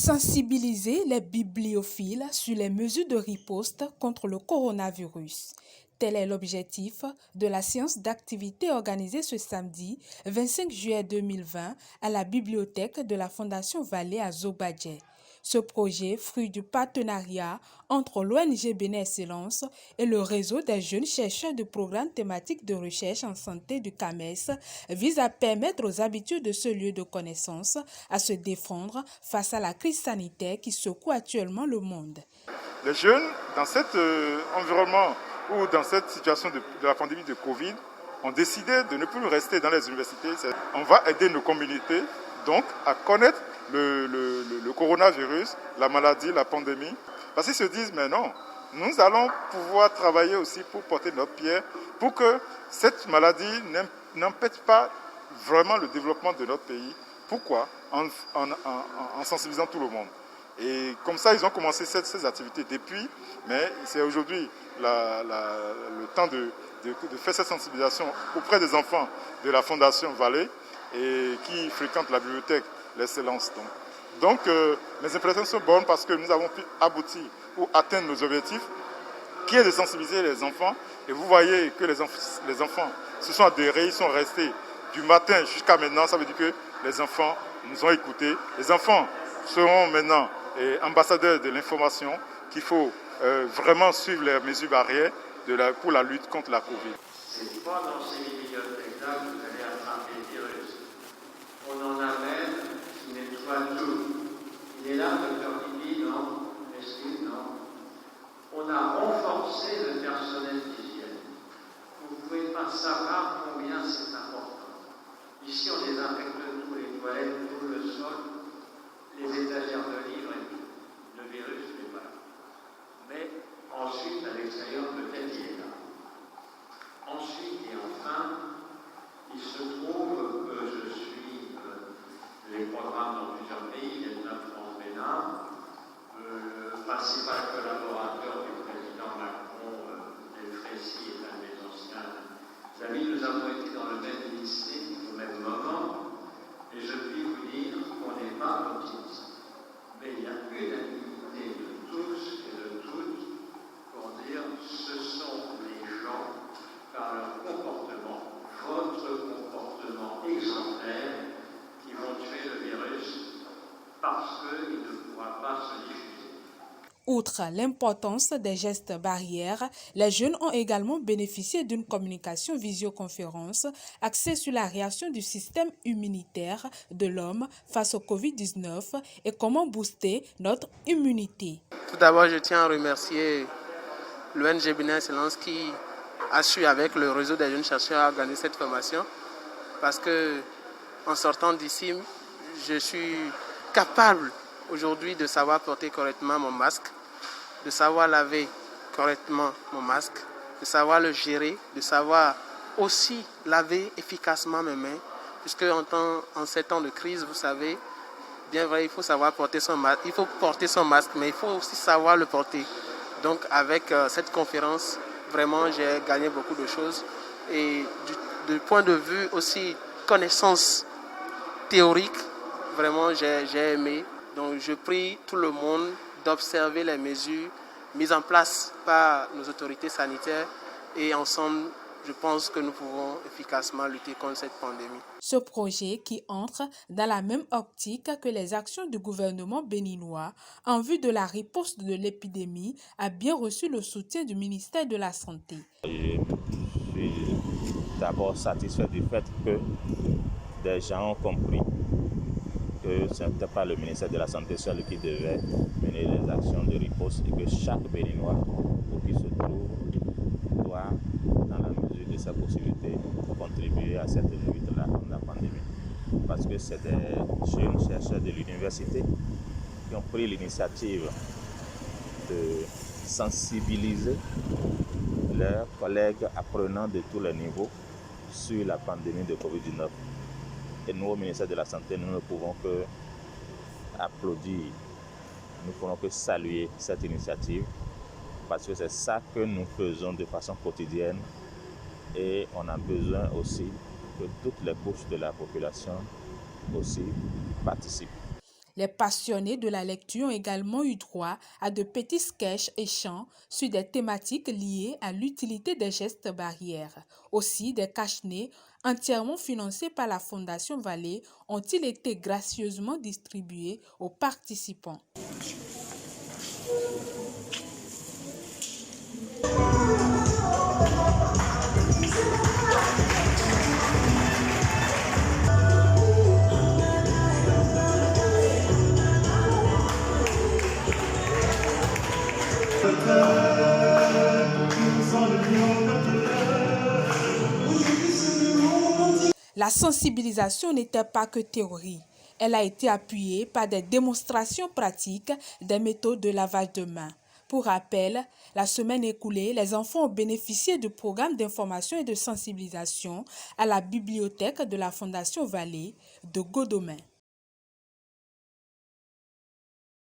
Sensibiliser les bibliophiles sur les mesures de riposte contre le coronavirus. Tel est l'objectif de la séance d'activité organisée ce samedi 25 juillet 2020 à la bibliothèque de la Fondation Vallée à Zobadje. Ce projet, fruit du partenariat entre l'ONG Bénin Excellence et le réseau des jeunes chercheurs de programmes thématiques de recherche en santé du CAMES, vise à permettre aux habitués de ce lieu de connaissance à se défendre face à la crise sanitaire qui secoue actuellement le monde. Les jeunes, dans cet environnement ou dans cette situation de la pandémie de Covid, ont décidé de ne plus rester dans les universités. On va aider nos communautés donc à connaître le coronavirus, la maladie, la pandémie. Parce qu'ils se disent, mais non, nous allons pouvoir travailler aussi pour porter notre pierre, pour que cette maladie n'empêche pas vraiment le développement de notre pays. Pourquoi ? En sensibilisant tout le monde. Et comme ça, ils ont commencé ces activités depuis, mais c'est aujourd'hui le temps de faire cette sensibilisation auprès des enfants de la Fondation Vallée et qui fréquentent la bibliothèque L'Excellence. Donc mes impressions sont bonnes parce que nous avons pu aboutir ou atteindre nos objectifs, qui est de sensibiliser les enfants. Et vous voyez que les enfants se sont adhérés, ils sont restés du matin jusqu'à maintenant. Ça veut dire que les enfants nous ont écoutés. Les enfants seront maintenant ambassadeurs de l'information, qu'il faut vraiment suivre les mesures barrières pour la lutte contre la Covid. C'est pas dans ces bibliothèques-là que vous allez attraper le virus. On en a même qui nettoie tout. Il est là, docteur Bibi, non? Est-ce non? On a renforcé le personnel d'hygiène. Vous ne pouvez pas savoir combien c'est important. Ici, on désinfecte tout, les toilettes, tout le sol, les étagères de livres et tout. Le virus n'est pas là. Mais ensuite, à l'extérieur, peut-être il est là. Ensuite et enfin, il se trouve que je suis les programmes dans plusieurs pays, les 9 France Bénin. Le principal collaborateur du président Macron, Delfrécy, est un de mes anciens amis. Nous avons été dans le même lycée au même moment, et je puis vous dire qu'on n'est pas optimiste. Mais il y a unanimité de tous et de toutes pour dire ce sont les gens, par leur comportement, votre comportement exemplaire, qui vont tuer le virus parce qu'il ne pourra pas se diffuser. Outre l'importance des gestes barrières, les jeunes ont également bénéficié d'une communication visioconférence axée sur la réaction du système immunitaire de l'homme face au Covid-19 et comment booster notre immunité. Tout d'abord, je tiens à remercier l'ONG Bénin Excellence qui a su, avec le réseau des jeunes chercheurs, organiser cette formation parce que en sortant d'ici, je suis capable aujourd'hui de savoir porter correctement mon masque, de savoir laver correctement mon masque, de savoir le gérer, de savoir aussi laver efficacement mes mains, puisque en ces temps de crise, vous savez, bien vrai, il faut savoir porter son masque, il faut porter son masque, mais il faut aussi savoir le porter. Donc avec cette conférence, vraiment, j'ai gagné beaucoup de choses et du point de vue aussi connaissance théorique, vraiment, j'ai aimé. Donc je prie tout le monde d'observer les mesures mises en place par nos autorités sanitaires et ensemble, je pense que nous pouvons efficacement lutter contre cette pandémie. Ce projet qui entre dans la même optique que les actions du gouvernement béninois en vue de la riposte de l'épidémie a bien reçu le soutien du ministère de la Santé. Je suis d'abord satisfait du fait que des gens ont compris que ce n'était pas le ministère de la Santé seul qui devait mener les actions de riposte et que chaque Béninois où qu'il se trouve doit, dans la mesure de sa possibilité, contribuer à cette lutte de la pandémie. Parce que c'est des jeunes chercheurs de l'université qui ont pris l'initiative de sensibiliser leurs collègues apprenants de tous les niveaux sur la pandémie de Covid-19. Et nous, au ministère de la Santé, nous ne pouvons que applaudir, nous ne pouvons que saluer cette initiative parce que c'est ça que nous faisons de façon quotidienne et on a besoin aussi que toutes les couches de la population aussi participent. Les passionnés de la lecture ont également eu droit à de petits sketchs et chants sur des thématiques liées à l'utilité des gestes barrières. Aussi, des cache-nez entièrement financés par la Fondation Vallée ont-ils été gracieusement distribués aux participants. La sensibilisation n'était pas que théorie. Elle a été appuyée par des démonstrations pratiques des méthodes de lavage de mains. Pour rappel, la semaine écoulée, les enfants ont bénéficié du programme d'information et de sensibilisation à la bibliothèque de la Fondation Vallée de Godomain.